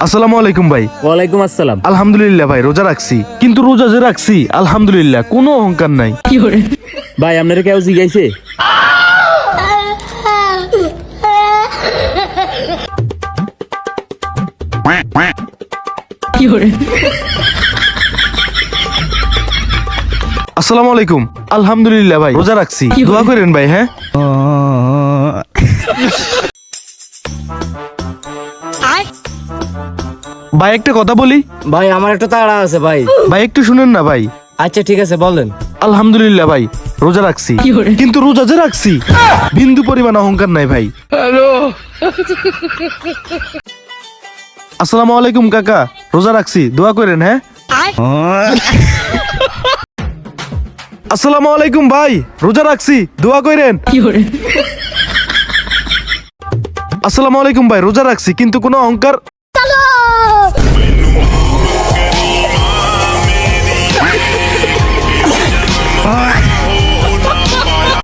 আসসালামু আলাইকুম ভাই। ওয়ালাইকুম আসসালাম। আলহামদুলিল্লাহ ভাই, রোজা রাখছি, কিন্তু রোজা যে রাখছি আলহামদুলিল্লাহ, কোনো অহংকার নাই। ভাই আপনারা কেউ জিজ্ঞাইছে? আসসালামু আলাইকুম। আলহামদুলিল্লাহ ভাই, রোজা রাখছি, দোয়া করেন ভাই। হ্যাঁ ভাই, একটা কথা বলি ভাই আমার একটা তাড়া আছে ভাই। ভাই, একটু শুনেন না ভাই। আচ্ছা ঠিক আছে বলেন। আলহামদুলিল্লাহ ভাই, রোজা রাখছি, কিন্তু রোজা যে রাখছি বিন্দু পরিমাণ অহংকার নাই ভাই। আসসালামু আলাইকুম কাকা, রোজা রাখছি, দোয়া করেন। হ্যাঁ আসসালামু আলাইকুম ভাই, রোজা রাখছি, দোয়া করেন। আসসালামু আলাইকুম ভাই, রোজা রাখছি, কিন্তু কোনো অহংকার